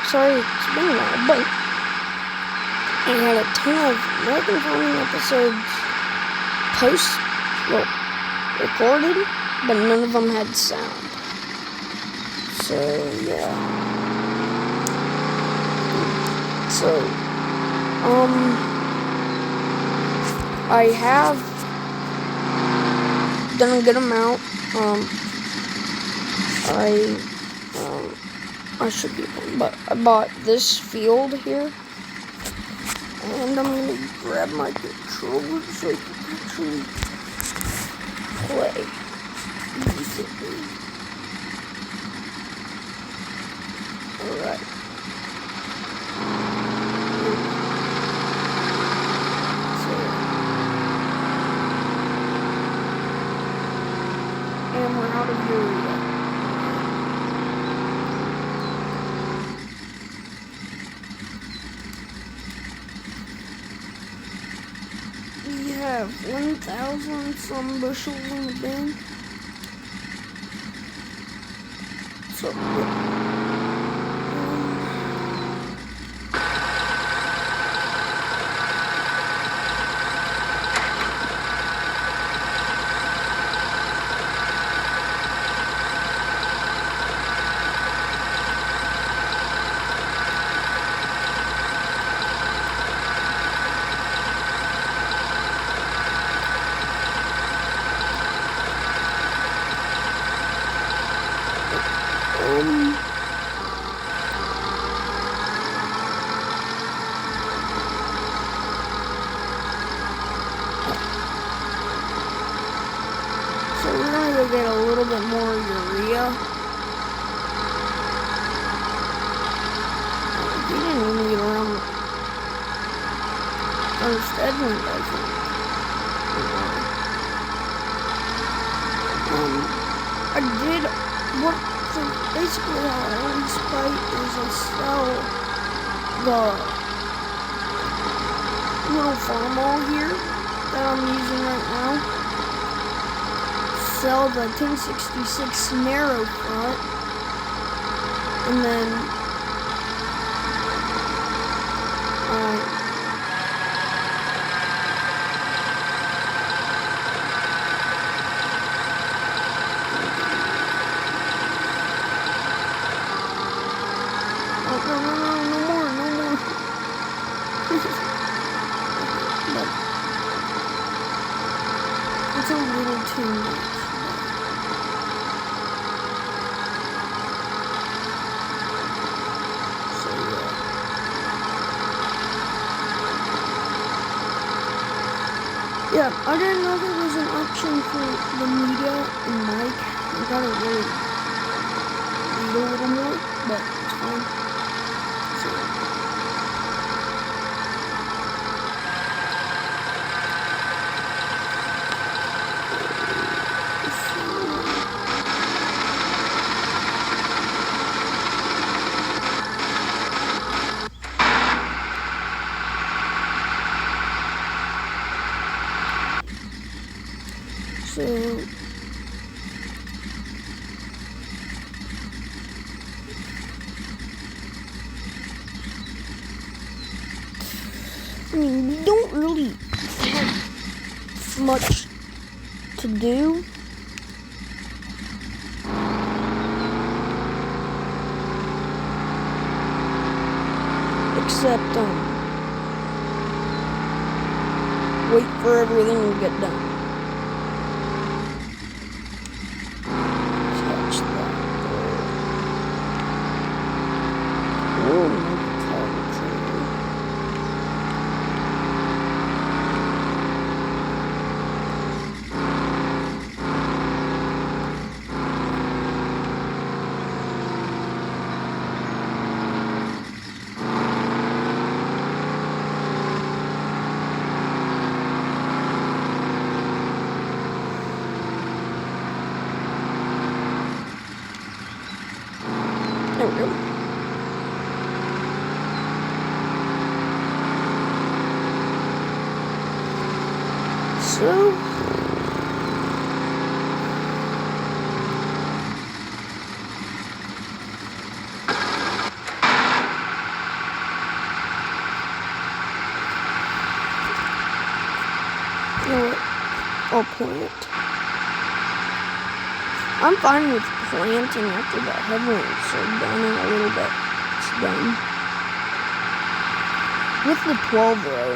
sorry it's been a while, but I had a ton of American farming episodes recorded, but none of them had sound. So yeah. So I have done a good amount. I should be done, but I bought this field here, and I'm gonna grab my controller so I can actually play decently. Alright. And we're out of urea. We have 1,000 some bushels in the bin. So we're gonna go get a little bit more urea. He didn't even get around the first Edmund, I think. I did what, so basically how I always fight is I sell the little farm all here that I'm using right now. Sell the 1066 narrow front, and then no more. But it's a little too much. Yeah, I didn't know there was an option for the media and mic. I gotta really read a little more, but it's fine. So I mean, we don't really have much to do. Except, wait for everything to get done. Touch that there. Oh, there we go. So Or plant. I'm fine with planting after the headlamps are done in a little bit. It's done. With the 12 row.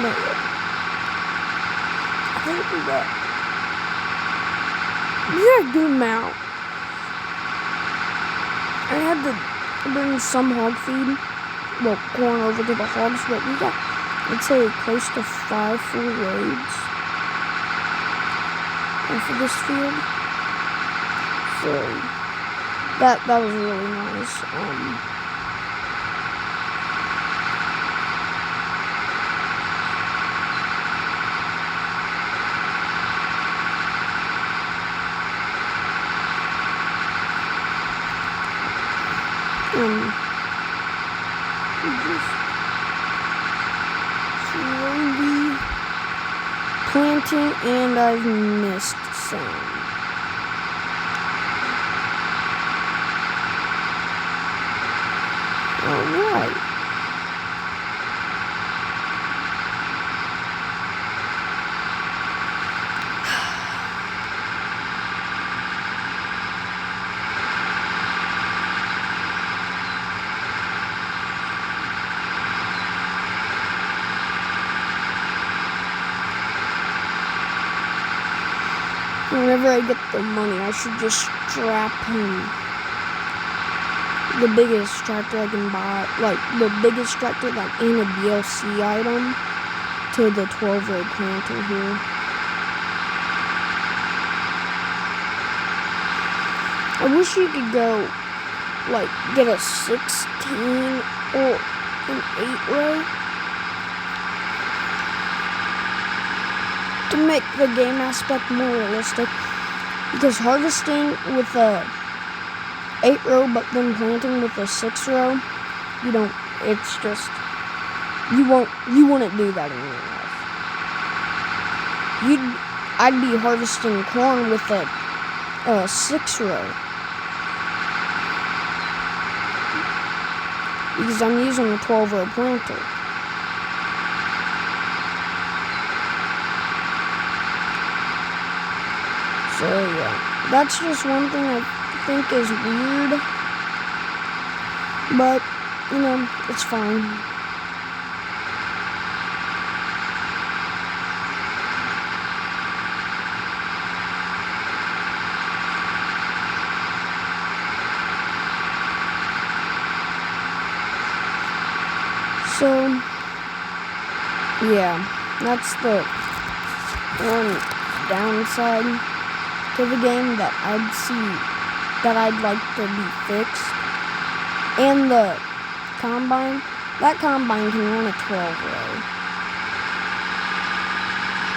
No. I think we got a good amount. I had to bring some hog feed, well, corn over to the hogs, but we got, I'd say, close to 5 full loads off of this field. So that was really nice. Just slowly planting, and I've missed some. Alright. Whenever I get the money, I should just strap the biggest tractor I can buy, like the biggest tractor like in a DLC item, to the 12-row planter here. I wish you could go, like, get a 16 or an 8-row. To make the game aspect more realistic, because harvesting with a 8-row but then planting with a 6-row, it's just, you wouldn't do that in real life. I'd be harvesting corn with a 6-row, because I'm using a 12-row planter. So yeah, that's just one thing I think is weird, but it's fine. So yeah, that's the one downside to the game that I'd like to be fixed. And the combine, that combine can run a 12-row.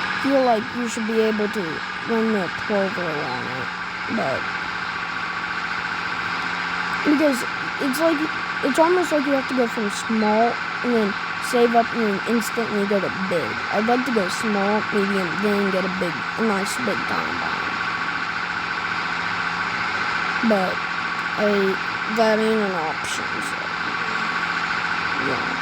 I feel like you should be able to run the 12-row on it, but because it's almost like you have to go from small and then save up and then instantly go to big. I'd like to go small, medium, then get a nice big combine. But that ain't an option, so yeah.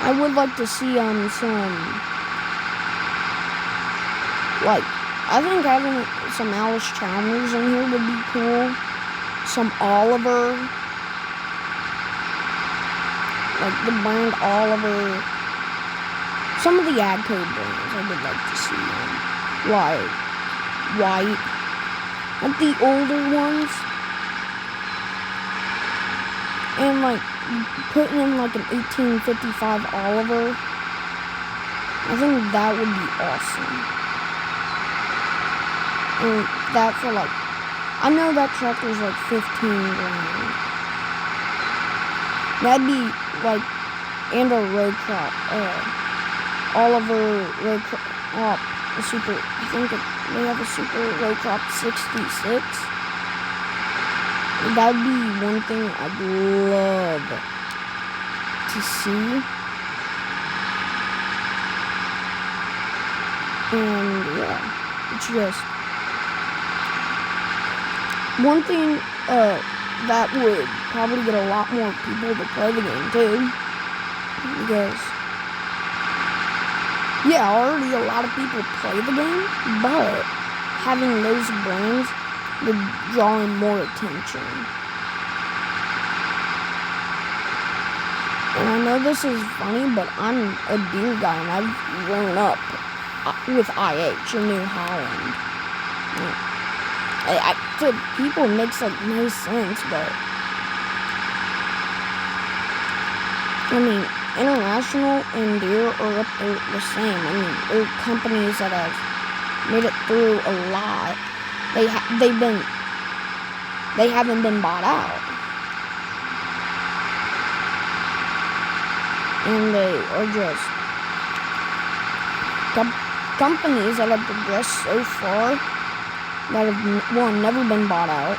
I would like to see some, like, I think having some Alice Chalmers in here would be cool. Some Oliver, like the brand Oliver. Some of the ad code brands I would like to see, like white, like the older ones, and like putting in like an 1855 Oliver. I think that would be awesome. And that for like, I know that tractor's like 15 grand. That'd be like, and a row crop, Oliver row crop, a super, I think they have a super row crop 66. That would be one thing I'd love to see. And yeah, it's just, one thing that would probably get a lot more people to play the game too, because yeah, already a lot of people play the game, but having those brands would draw in more attention. And I know this is funny, but I'm a deer guy, and I've grown up with IH in New Holland. To people, it makes like no sense, but I mean, international and deer are up there the same. I mean, there are companies that have made it through a lot. They haven't been bought out, and they are just companies that have progressed so far that have never been bought out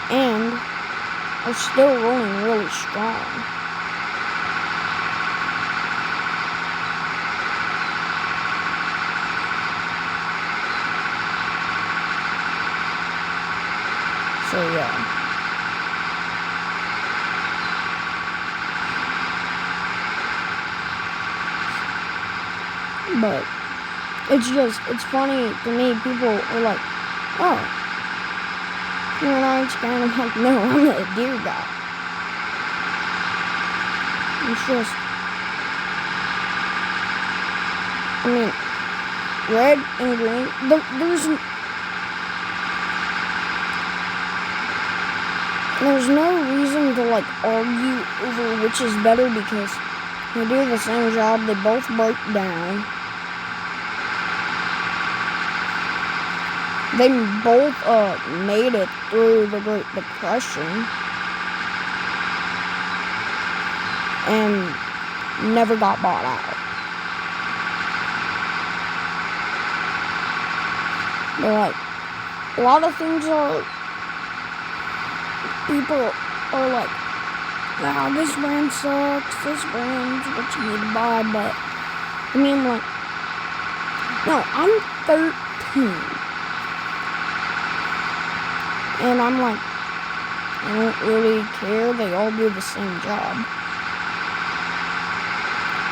and are still rolling really strong. So yeah. But it's funny to me. People are like, oh, you're an IH guy. I'm like, no, I'm a deer guy. It's just, I mean, red and green, there's no reason to like argue over which is better, because they do the same job. They both break down. They both made it through the Great Depression and never got bought out. They're like, a lot of things are, people are like, wow, this brand sucks, this brand's what you need to buy, but I mean, I'm like, no, I'm 13. And I'm like, I don't really care. They all do the same job.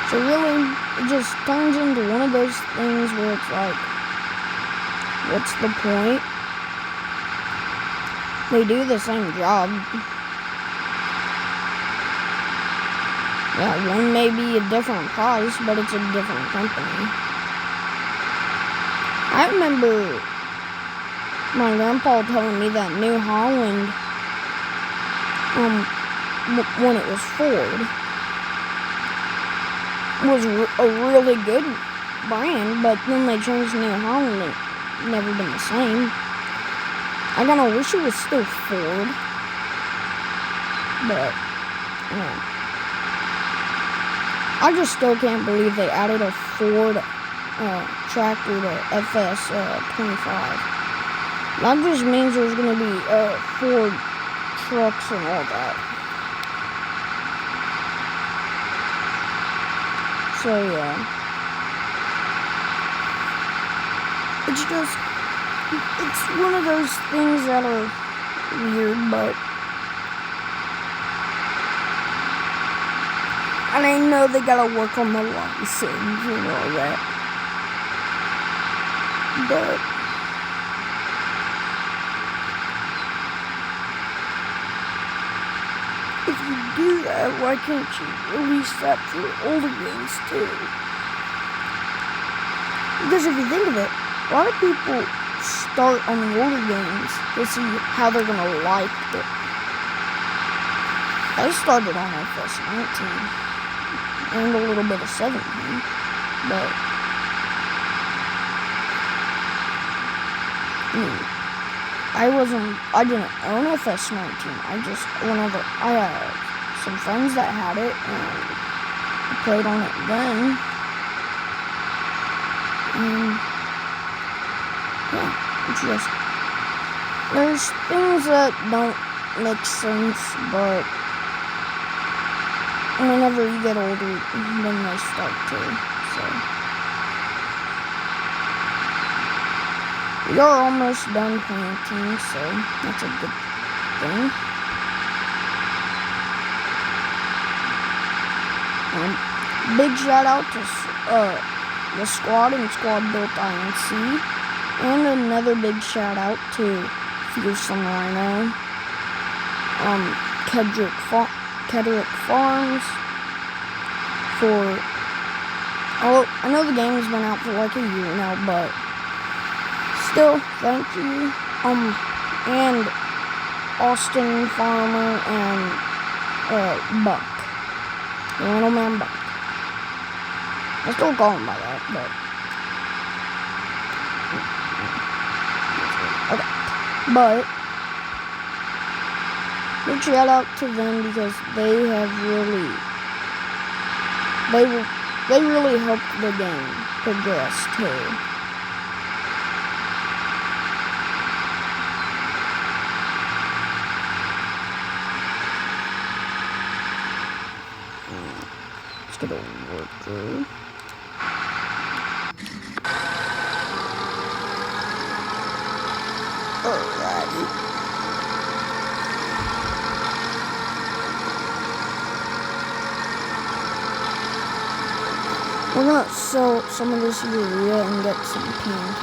So really, it just turns into one of those things where it's like, what's the point? They do the same job. Yeah, one may be a different price, but it's a different company. I remember my grandpa telling me that New Holland, when it was Ford, was a really good brand, but then they changed New Holland and it's never been the same. I kinda wish it was still Ford, but yeah. I just still can't believe they added a Ford tractor to FS 25. That just means there's going to be Ford trucks and all that. So yeah. It's just, it's one of those things that are weird, but and I know they gotta work on the license and all that. But if you do that, why can't you release that for older games too? Because if you think of it, a lot of people start on the older games to see how they're gonna like it. I started on FS 19 and a little bit of 17, but I didn't own FS 19. I had some friends that had it, and I played on it then. And yeah, it's just, there's things that don't make sense, but whenever you get older, then they start to, so. We are almost done planting, so that's a good thing. Big shout out to the squad and Squad Built INC, and another big shout out to Fearsome Rhino, Kedrick Farms for. Oh, I know the game's been out for like a year now, but still, thank you. And Austin Farmer and Buck. The little man Buck. I still call him by that, but okay. But big shout out to them because they have they really helped the game progress too. Let's get a worker. Alrighty. We're gonna sell some of this urea and get some PNK.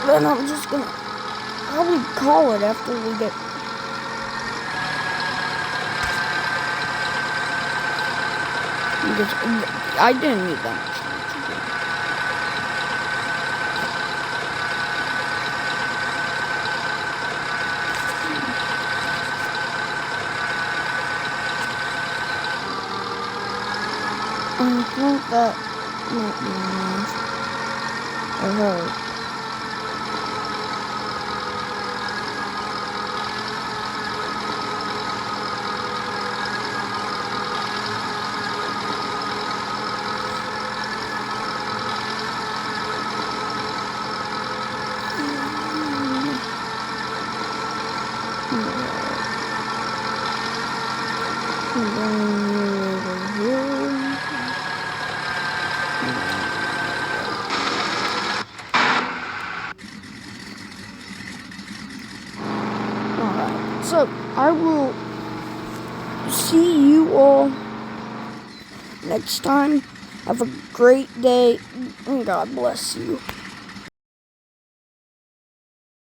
Then I'm just gonna probably call it after we get. Because I didn't need that much nitrogen. I think that might be enough. I hope. Alright, so I will see you all next time. Have a great day, and God bless you.